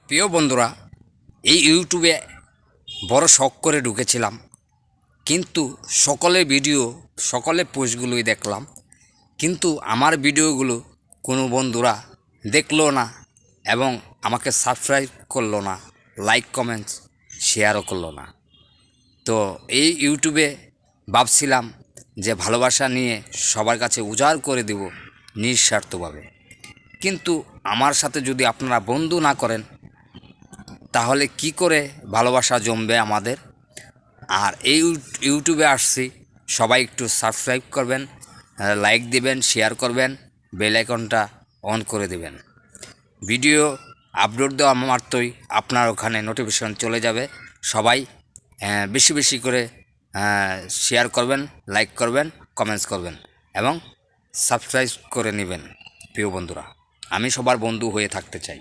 প্রিয় বন্ধুরা, এই ইউটিউবে বড় শখ করে ঢুকেছিলাম, কিন্তু সকলের পোস্টগুলোই দেখলাম, কিন্তু আমার ভিডিওগুলো কোনো বন্ধুরা দেখলো না এবং আমাকে সাবস্ক্রাইব করলো না, লাইক কমেন্টস শেয়ারও করলো না। তো এই ইউটিউবে ভাবছিলাম যে ভালোবাসা নিয়ে সবার কাছে উজাড় করে দেব নিঃস্বার্থভাবে, কিন্তু আমার সাথে যদি আপনারা বন্ধু না করেন তাহলে কি করে ভালোবাসা জমবে আমাদের। আর এই ইউটিউবে আসছি, সবাই একটু সাবস্ক্রাইব করবেন, লাইক দিবেন, শেয়ার করবেন, বেল আইকনটা অন করে দেবেন। ভিডিও আপলোড দেওয়া মাত্রই আপনার ওখানে নোটিফিকেশন চলে যাবে। সবাই বেশি বেশি করে শেয়ার করবেন, লাইক করবেন, কমেন্টস করবেন এবং সাবস্ক্রাইব করে নেবেন। প্রিয় বন্ধুরা, আমি সবার বন্ধু হয়ে থাকতে চাই।